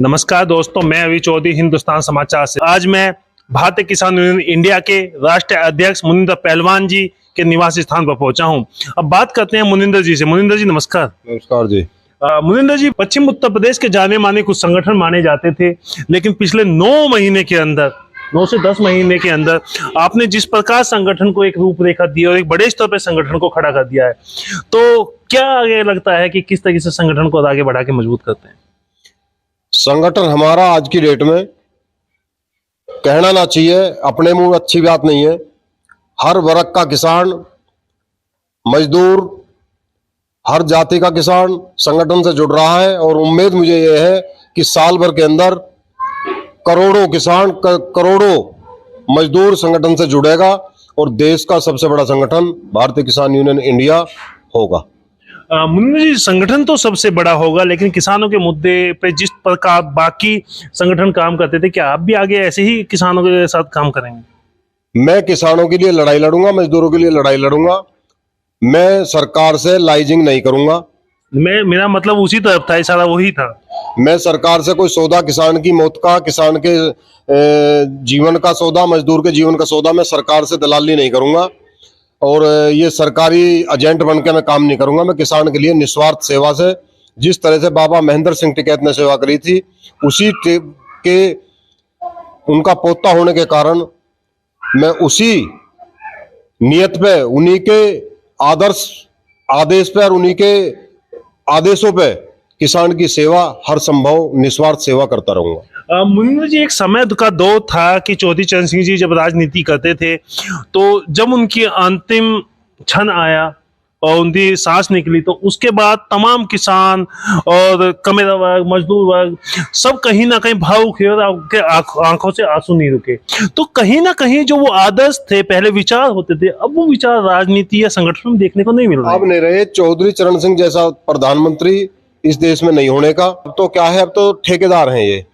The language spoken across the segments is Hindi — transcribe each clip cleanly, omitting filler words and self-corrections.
नमस्कार दोस्तों, मैं अभी चौधरी हिंदुस्तान समाचार से। आज मैं भारतीय किसान यूनियन इंडिया के राष्ट्रीय अध्यक्ष मुनिंदर पहलवान जी के निवास स्थान पर पहुंचा हूं। अब बात करते हैं मुनिंदर जी से। मुनिंदर जी नमस्कार। नमस्कार जी। मुनिंदर जी, पश्चिम उत्तर प्रदेश के जाने माने कुछ संगठन माने जाते थे, लेकिन पिछले 9 महीने के अंदर 9 से 10 महीने के अंदर आपने जिस प्रकार संगठन को एक रूपरेखा दी और एक बड़े स्तर पर संगठन को खड़ा कर दिया है, तो क्या आगे लगता है कि किस तरीके से संगठन को आगे बढ़ा के मजबूत करते हैं? संगठन हमारा आज की डेट में कहना ना चाहिए, अपने मुंह अच्छी बात नहीं है। हर वर्ग का किसान, मजदूर, हर जाति का किसान संगठन से जुड़ रहा है और उम्मीद मुझे यह है कि साल भर के अंदर करोड़ों किसान, करोड़ों मजदूर संगठन से जुड़ेगा और देश का सबसे बड़ा संगठन भारतीय किसान यूनियन इंडिया होगा। मुनिंदर जी, संगठन तो सबसे बड़ा होगा, लेकिन किसानों के मुद्दे पे जिस प्रकार बाकी संगठन काम करते थे, क्या आप भी आगे ऐसे ही किसानों के साथ काम करेंगे? मैं किसानों के लिए लड़ाई लड़ूंगा, मजदूरों के लिए लड़ाई लड़ूंगा। मैं सरकार से लाइजिंग नहीं करूंगा। मेरा मतलब उसी तरफ था, इशारा वही था। मैं सरकार से कोई सौदा, किसान की मौत का, किसान के जीवन का सौदा, मजदूर के जीवन का सौदा, मैं सरकार से दलाली नहीं करूंगा और ये सरकारी एजेंट बन के मैं काम नहीं करूंगा। मैं किसान के लिए निस्वार्थ सेवा से, जिस तरह से बाबा महेंद्र सिंह टिकैत ने सेवा करी थी, उसी के उनका पोता होने के कारण मैं उसी नियत पे, उन्हीं के आदेश पे और उन्हीं के आदेशों पे किसान की सेवा, हर संभव निस्वार्थ सेवा करता रहूंगा। मुनिंदर जी, एक समय का दौर था कि चौधरी चरण सिंह जी जब राजनीति करते थे, तो जब उनकी अंतिम क्षण आया और उनकी सांस निकली, तो उसके बाद तमाम किसान और कमेरा वर्ग, मजदूर वर्ग सब कहीं ना कहीं भावुक हुए और आपके आंखों से आंसू नहीं रुके। तो कहीं ना कहीं जो वो आदर्श थे, पहले विचार होते थे, अब वो विचार राजनीति या संगठन में देखने को नहीं मिल रहा। अब नहीं रहे। चौधरी चरण सिंह जैसा प्रधानमंत्री इस देश में नहीं होने का। अब तो क्या है, अब तो ठेकेदार हैं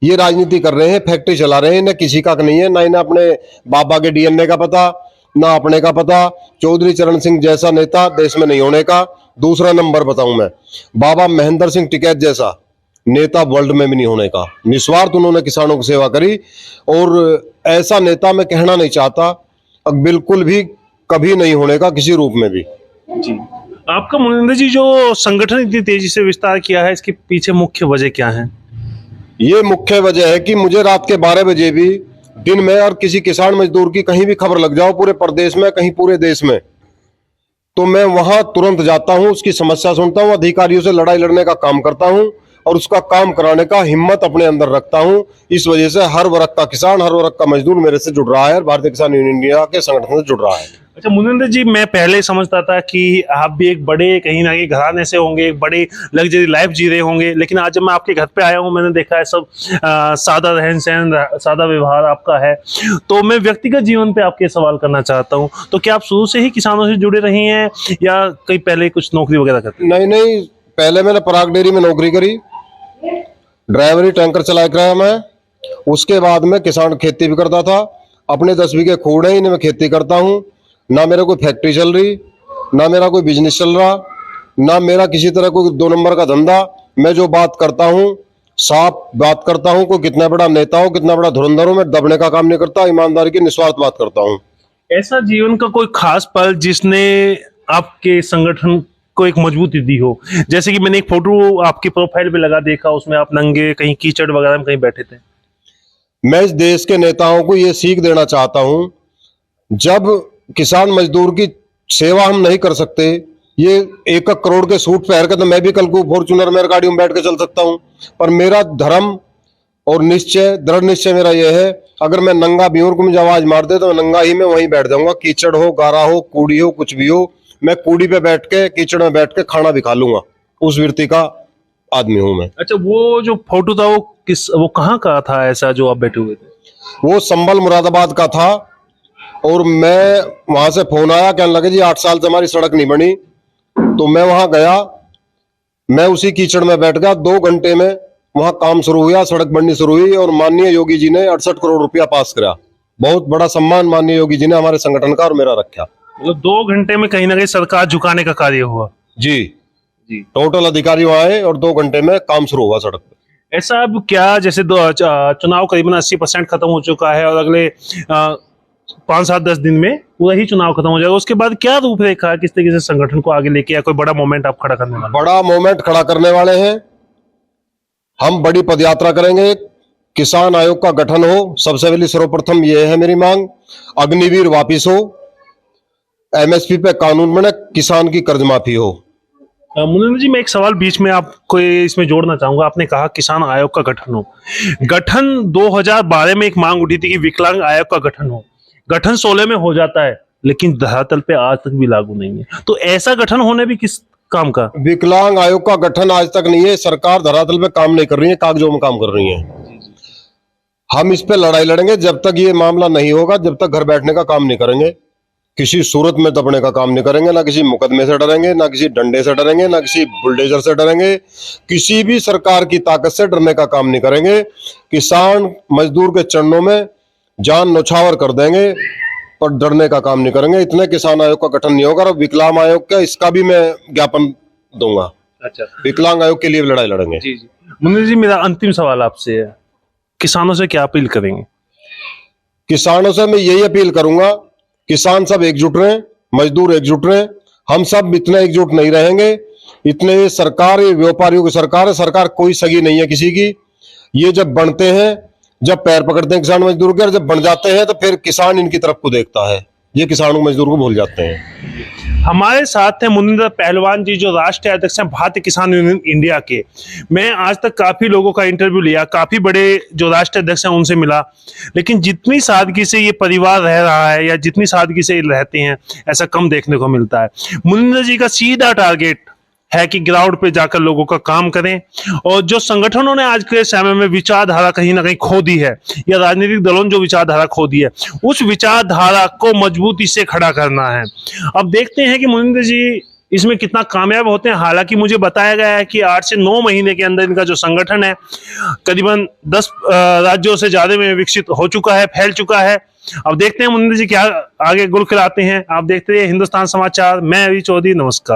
ये राजनीति कर रहे हैं, फैक्ट्री चला रहे हैं। ना किसी का नहीं है, ना इन्हें अपने बाबा के डीएनए का पता, ना अपने का पता। चौधरी चरण सिंह जैसा नेता देश में नहीं होने का। दूसरा नंबर बताऊं मैं, बाबा महेंद्र सिंह टिकैत जैसा नेता वर्ल्ड में भी नहीं होने का। निस्वार्थ उन्होंने किसानों की सेवा करी और ऐसा नेता मैं कहना नहीं चाहता, अब बिल्कुल भी कभी नहीं होने का, किसी रूप में भी। जी, आपका मुनिंदर जी जो संगठन इतनी तेजी से विस्तार किया है, इसके पीछे मुख्य वजह क्या है? ये मुख्य वजह है कि मुझे रात के 12 बजे भी, दिन में, और किसी किसान मजदूर की कहीं भी खबर लग जाओ, पूरे प्रदेश में, कहीं पूरे देश में, तो मैं वहां तुरंत जाता हूं, उसकी समस्या सुनता हूं, अधिकारियों से लड़ाई लड़ने का काम करता हूं और उसका काम कराने का हिम्मत अपने अंदर रखता हूं। इस वजह से हर वर्ग का किसान, हर वर्ग का मजदूर मेरे से जुड़ रहा है, भारतीय किसान यूनियन इंडिया के संगठन से जुड़ रहा है। अच्छा मुनिंदर जी, मैं पहले समझता था कि आप भी एक बड़े कहीं ना कहीं घराने से होंगे, एक बड़े लग्जरी लाइफ जी रहे होंगे, लेकिन आज जब मैं आपके घर पे आया हूं, मैंने देखा है सब सादा रहन सहन, सादा व्यवहार आपका है। तो मैं व्यक्तिगत जीवन पे आपके सवाल करना चाहता हूं, तो क्या आप शुरू से ही किसानों से जुड़े रहे हैं या कहीं पहले कुछ नौकरी वगैरह करते? नहीं, पहले मैंने पराग डेयरी में नौकरी करी, ड्राइवरी, टैंकर चलाया कराया मैं। उसके बाद में किसान खेती भी करता था। अपने 10 बीघे खूड़ है, इन्हें मैं खेती करता हूँ। ना मेरा कोई फैक्ट्री चल रही, ना मेरा कोई बिजनेस चल रहा, ना मेरा किसी तरह कोई 2 नंबर का धंधा। मैं जो बात करता हूँ, साफ बात करता हूँ। कोई कितना बड़ा नेता हो, कितना बड़ा धुरंधर हो, मैं दबने का काम नहीं करता, ईमानदारी की निस्वार्थ बात करता हूँ। ऐसा जीवन का कोई खास पल जिसने आपके संगठन को एक मजबूती दी हो? जैसे कि मैंने एक फोटो आपके प्रोफाइल पे लगा देखा, उसमें आप नंगे कहीं कीचड़ वगैरह में कहीं बैठे थे। मैं इस देश के नेताओं को ये सीख देना चाहता हूं, जब किसान मजदूर की सेवा हम नहीं कर सकते, ये 1 करोड़ के सूट पहन के, तो मैं भी कल को फॉर्च्यूनर में गाड़ी में बैठ के चल सकता हूं। पर मेरा धर्म और निश्चय, दृढ़ निश्चय मेरा यह है, अगर मैं नंगा भी हूं और मुझे आवाज मार दे तो मैं नंगा ही में वहीं बैठ जाऊंगा। कीचड़ हो, गारा हो, कूड़ी हो, कुछ भी हो, मैं कूड़ी पे बैठ के, कीचड़ में बैठ के खाना भी खा लूंगा। उस वृत्ति का आदमी हूं मैं। अच्छा, वो जो फोटो था वो कहाँ का था, ऐसा जो आप बैठे हुए थे? वो संभल मुरादाबाद का था और मैं वहां से फोन आया, कहने लगे जी 8 साल से हमारी सड़क नहीं बनी। तो मैं वहां गया, मैं उसी कीचड़ में बैठ गया। 2 घंटे में वहां काम शुरू हुआ, सड़क बननी शुरू हुई और माननीय योगी जी ने 68 करोड़ रुपया पास करा। बहुत बड़ा सम्मान माननीय योगी जी ने हमारे संगठन का और मेरा रखा। मतलब 2 घंटे में कहीं ना कहीं सरकार झुकाने का कार्य हुआ। जी, जी, टोटल अधिकारी वहां आए और 2 घंटे में काम शुरू हुआ सड़क पे। ऐसा अब क्या, जैसे चुनाव करीबन 80% खत्म हो चुका है और अगले 5-7-10 दिन में पूरा ही चुनाव खत्म हो जाएगा, उसके बाद क्या रूपरेखा है, किस तरीके से संगठन को आगे लेके, या कोई बड़ा मोमेंट आप खड़ा करने वाले हैं? बड़ा मोमेंट खड़ा करने वाले हैं। हम बड़ी पदयात्रा करेंगे, किसान आयोग का गठन हो, सबसे पहले सर्वप्रथम ये है मेरी मांग। अग्निवीर वापिस हो, एमएसपी पे कानून बने, किसान की कर्ज माफी हो। मुनिंदर जी, मैं एक सवाल बीच में आपको इसमें जोड़ना चाहूंगा। आपने कहा किसान आयोग का गठन हो, गठन 2012 में एक मांग उठी थी कि विकलांग आयोग का गठन हो, गठन 16 में हो जाता है, लेकिन धरातल पे आज तक भी लागू नहीं है। तो ऐसा गठन होने भी किस काम का? विकलांग आयोग का गठन आज तक नहीं है। सरकार धरातल पे काम नहीं कर रही है, कागजों में काम कर रही है। हम इस पे लड़ाई लड़ेंगे जब तक ये मामला नहीं होगा, जब तक घर बैठने का काम नहीं करेंगे, किसी सूरत में दबने का काम नहीं करेंगे, ना किसी मुकदमे से डरेंगे, ना किसी डंडे से डरेंगे, ना किसी बुलडोजर से डरेंगे, किसी भी सरकार की ताकत से डरने का काम नहीं करेंगे। किसान मजदूर के चरणों में जान न्यौछावर कर देंगे, पर डरने का काम नहीं करेंगे। इतने किसान आयोग का गठन नहीं होगा। और विकलांग आयोग का, इसका भी मैं ज्ञापन दूंगा। अच्छा, विकलांग आयोग के लिए भी लड़ाई लड़ेंगे। जी जी। मुनिंदर जी, मेरा अंतिम सवाल आपसे है, किसानों से क्या अपील करेंगे? किसानों से मैं यही अपील करूंगा, किसान सब एकजुट रहें, मजदूर एकजुट रहें। हम सब इतने एकजुट नहीं रहेंगे, इतने सरकार, ये व्यापारियों की सरकार है, सरकार कोई सगी नहीं है किसी की। ये जब बनते हैं, जब पैर पकड़ते हैं किसान मजदूर के, और जब बन जाते हैं तो फिर किसान इनकी तरफ को देखता है, ये किसानों मजदूर को भूल जाते हैं। हमारे साथ हैं मुनिंदर पहलवान जी, जो राष्ट्रीय अध्यक्ष हैं भारतीय किसान यूनियन इंडिया के। मैं आज तक काफी लोगों का इंटरव्यू लिया, काफी बड़े जो राष्ट्रीय अध्यक्ष हैं उनसे मिला, लेकिन जितनी सादगी से ये परिवार रह रहा है या जितनी सादगी से रहते हैं, ऐसा कम देखने को मिलता है। मुनिंदर जी का सीधा टारगेट है कि ग्राउंड पे जाकर लोगों का काम करें, और जो संगठनों ने आज के समय में विचारधारा कहीं ना कहीं खो दी है, या राजनीतिक दलों ने जो विचारधारा खो दी है, उस विचारधारा को मजबूती से खड़ा करना है। अब देखते हैं कि मुनिंदर जी इसमें कितना कामयाब होते हैं। हालांकि मुझे बताया गया है कि 8 से 9 महीने के अंदर इनका जो संगठन है करीबन 10 राज्यों से ज्यादा में विकसित हो चुका है, फैल चुका है। अब देखते हैं मुनिंदर जी क्या आगे गुल खिलाते हैं। आप देखते हैं हिंदुस्तान समाचार। मैं अभी चौधरी, नमस्कार।